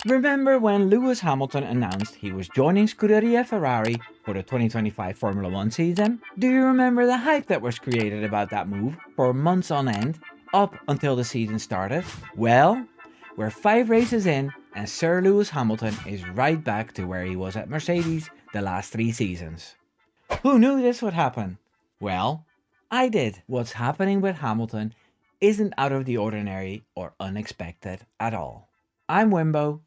Remember when Lewis Hamilton announced he was joining Scuderia Ferrari for the 2025 Formula 1 season? Do you remember the hype that was created about that move for months on end, up until the season started? Well, we're 5 races in and Sir Lewis Hamilton is right back to where he was at Mercedes the last 3 seasons. Who knew this would happen? Well, I did. What's happening with Hamilton isn't out of the ordinary or unexpected at all. I'm Wimbo.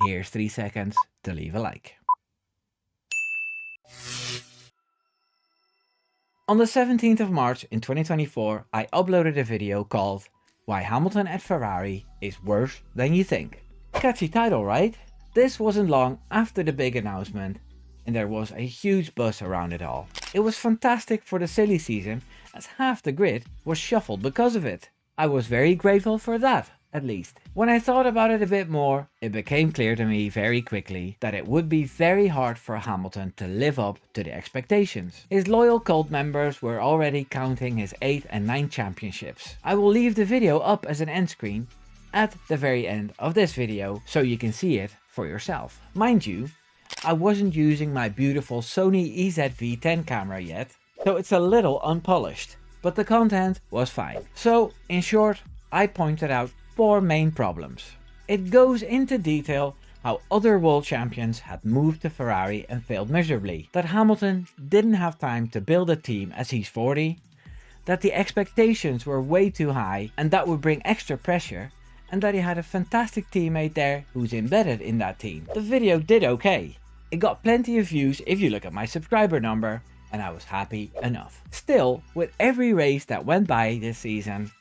Here's 3 seconds to leave a like. On the 17th of March in 2024, I uploaded a video called Why Hamilton at Ferrari is Worse Than You Think. Catchy title, right? This wasn't long after the big announcement and there was a huge buzz around it all. It was fantastic for the silly season as half the grid was shuffled because of it. I was very grateful for that, at least. When I thought about it a bit more, it became clear to me very quickly that it would be very hard for Hamilton to live up to the expectations. His loyal cult members were already counting his 8 and 9 championships. I will leave the video up as an end screen at the very end of this video so you can see it for yourself. Mind you, I wasn't using my beautiful Sony EZV-10 camera yet, so it's a little unpolished, but the content was fine. So, in short, I pointed out 4 main problems. It goes into detail how other world champions had moved to Ferrari and failed miserably, that Hamilton didn't have time to build a team as he's 40, that the expectations were way too high and that would bring extra pressure, and that he had a fantastic teammate there who's embedded in that team. The video did okay. It got plenty of views if you look at my subscriber number, and I was happy enough. Still, with every race that went by this season,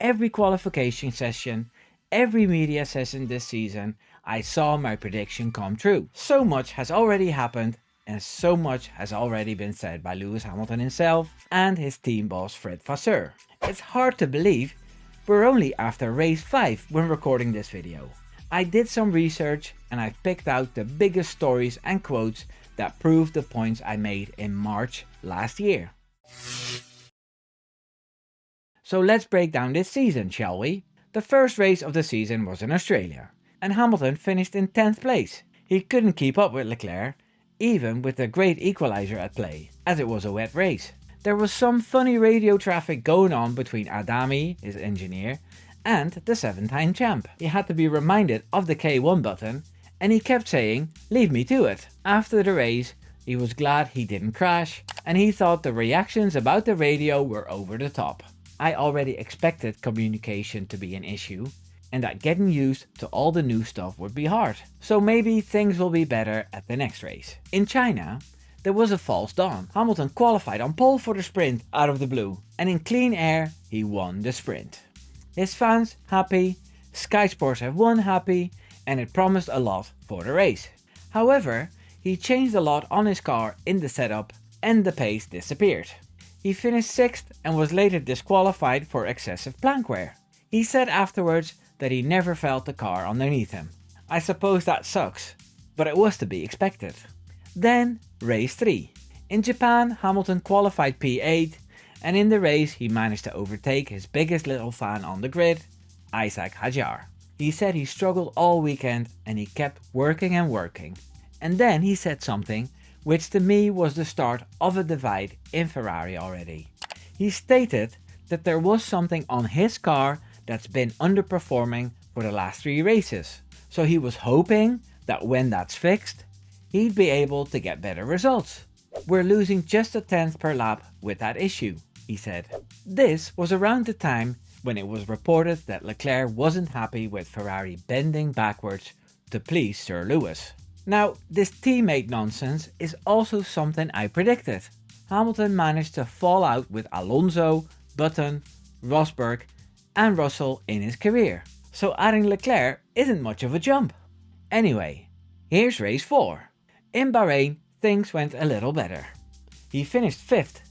every qualification session, every media session this season, I saw my prediction come true. So much has already happened and so much has already been said by Lewis Hamilton himself and his team boss Fred Vasseur. It's hard to believe we're only after race 5 when recording this video. I did some research and I picked out the biggest stories and quotes that prove the points I made in March last year. So let's break down this season, shall we? The first race of the season was in Australia, and Hamilton finished in 10th place. He couldn't keep up with Leclerc, even with the great equalizer at play, as it was a wet race. There was some funny radio traffic going on between Adami, his engineer, and the 7-time champ. He had to be reminded of the K1 button, and he kept saying, "Leave me to it." After the race, he was glad he didn't crash, and he thought the reactions about the radio were over the top. I already expected communication to be an issue, and that getting used to all the new stuff would be hard. So maybe things will be better at the next race. In China, there was a false dawn. Hamilton qualified on pole for the sprint out of the blue, and in clean air, he won the sprint. His fans happy, Sky Sports F1 happy, and it promised a lot for the race. However, he changed a lot on his car in the setup and the pace disappeared. He finished 6th and was later disqualified for excessive plank wear. He said afterwards that he never felt the car underneath him. I suppose that sucks, but it was to be expected. Then race 3. In Japan, Hamilton qualified P8, and in the race he managed to overtake his biggest little fan on the grid, Isaac Hadjar. He said he struggled all weekend and he kept working and working. And then he said something which to me was the start of a divide in Ferrari already. He stated that there was something on his car that's been underperforming for the last 3 races. So he was hoping that when that's fixed, he'd be able to get better results. "We're losing just a tenth per lap with that issue," he said. This was around the time when it was reported that Leclerc wasn't happy with Ferrari bending backwards to please Sir Lewis. Now, this teammate nonsense is also something I predicted. Hamilton managed to fall out with Alonso, Button, Rosberg and Russell in his career, so adding Leclerc isn't much of a jump. Anyway, here's race 4. In Bahrain, things went a little better. He finished 5th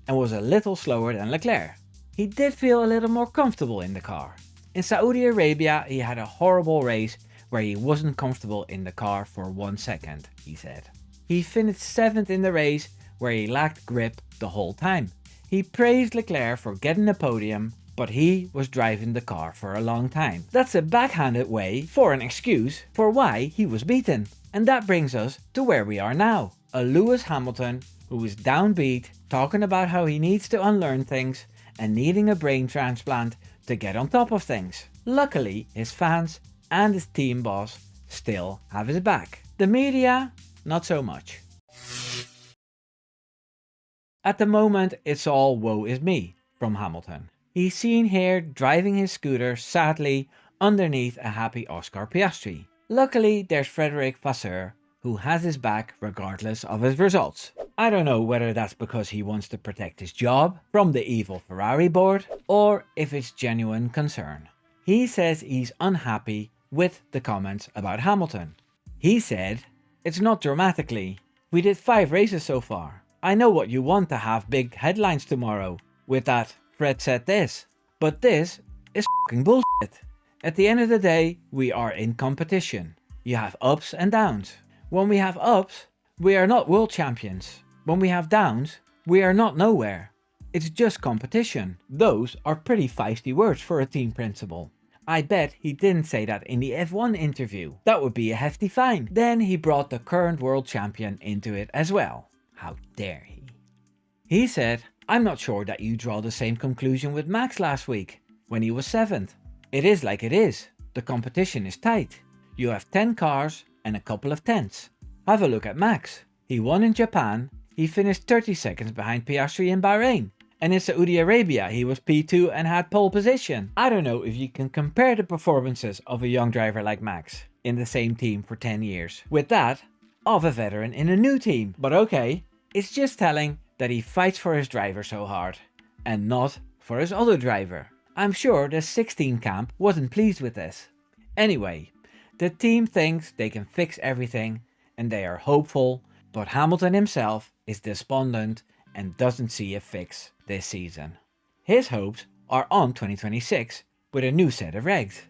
and was a little slower than Leclerc. He did feel a little more comfortable in the car. In Saudi Arabia, he had a horrible race where he wasn't comfortable in the car for 1 second, he said. He finished 7th in the race where he lacked grip the whole time. He praised Leclerc for getting the podium, but he was driving the car for a long time. That's a backhanded way for an excuse for why he was beaten. And that brings us to where we are now. A Lewis Hamilton who is downbeat, talking about how he needs to unlearn things and needing a brain transplant to get on top of things. Luckily, his fans and his team boss still have his back. The media, not so much. At the moment, it's all woe is me from Hamilton. He's seen here driving his scooter, sadly, underneath a happy Oscar Piastri. Luckily, there's Frederic Vasseur, who has his back regardless of his results. I don't know whether that's because he wants to protect his job from the evil Ferrari board, or if it's genuine concern. He says he's unhappy with the comments about Hamilton. He said, "It's not dramatically. We did 5 races so far. I know what you want to have big headlines tomorrow with that Fred said this, but this is fucking bullshit. At the end of the day, we are in competition. You have ups and downs. When we have ups, we are not world champions. When we have downs, we are not nowhere. It's just competition." Those are pretty feisty words for a team principal. I bet he didn't say that in the F1 interview. That would be a hefty fine. Then he brought the current world champion into it as well. How dare he? He said, "I'm not sure that you draw the same conclusion with Max last week, when he was 7th. It is like it is. The competition is tight. You have 10 cars and a couple of 10ths. Have a look at Max. He won in Japan. He finished 30 seconds behind Piastri in Bahrain. And in Saudi Arabia, he was P2 and had pole position. I don't know if you can compare the performances of a young driver like Max in the same team for 10 years with that of a veteran in a new team. But okay, it's just telling that he fights for his driver so hard and not for his other driver. I'm sure the 16 camp wasn't pleased with this. Anyway, the team thinks they can fix everything and they are hopeful, but Hamilton himself is despondent and doesn't see a fix this season. His hopes are on 2026 with a new set of regs.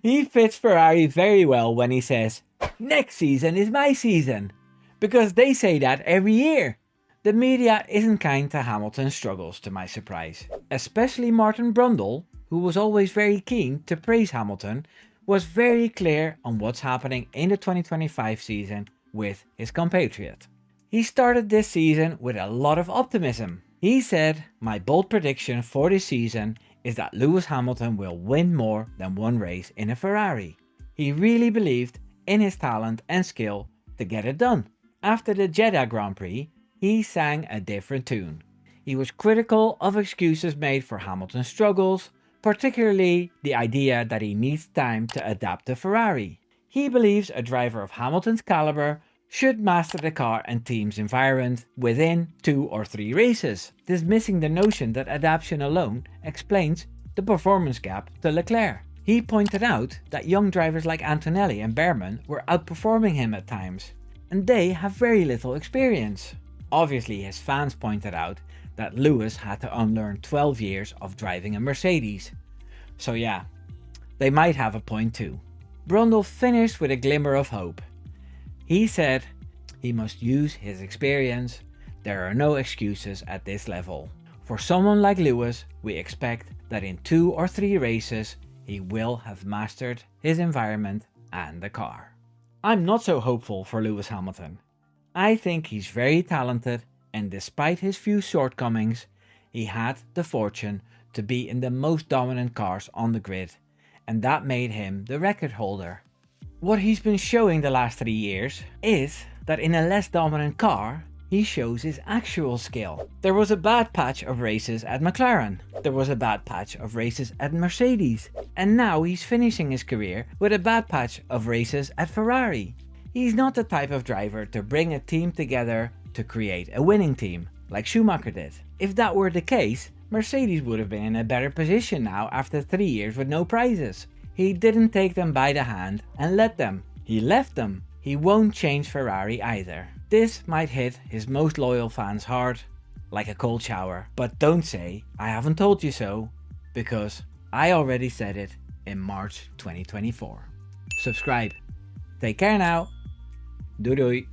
He fits Ferrari very well when he says, "Next season is my season," because they say that every year. The media isn't kind to Hamilton's struggles, to my surprise. Especially Martin Brundle, who was always very keen to praise Hamilton, was very clear on what's happening in the 2025 season with his compatriot. He started this season with a lot of optimism. He said, "My bold prediction for this season is that Lewis Hamilton will win more than one race in a Ferrari." He really believed in his talent and skill to get it done. After the Jeddah Grand Prix, he sang a different tune. He was critical of excuses made for Hamilton's struggles, particularly the idea that he needs time to adapt to Ferrari. He believes a driver of Hamilton's caliber should master the car and team's environment within 2 or 3 races, dismissing the notion that adaptation alone explains the performance gap to Leclerc. He pointed out that young drivers like Antonelli and Behrman were outperforming him at times, and they have very little experience. Obviously, his fans pointed out that Lewis had to unlearn 12 years of driving a Mercedes. So yeah, they might have a point too. Brundle finished with a glimmer of hope. He said he must use his experience. There are no excuses at this level. For someone like Lewis, we expect that in 2 or 3 races, he will have mastered his environment and the car. I'm not so hopeful for Lewis Hamilton. I think he's very talented, and despite his few shortcomings, he had the fortune to be in the most dominant cars on the grid, and that made him the record holder. What he's been showing the last 3 years is that in a less dominant car, he shows his actual skill. There was a bad patch of races at McLaren, there was a bad patch of races at Mercedes, and now he's finishing his career with a bad patch of races at Ferrari. He's not the type of driver to bring a team together to create a winning team, like Schumacher did. If that were the case, Mercedes would have been in a better position now after 3 years with no prizes. He didn't take them by the hand and let them. He left them. He won't change Ferrari either. This might hit his most loyal fans hard, like a cold shower. But don't say I haven't told you so, because I already said it in March 2024. Subscribe. Take care now. Doei doei.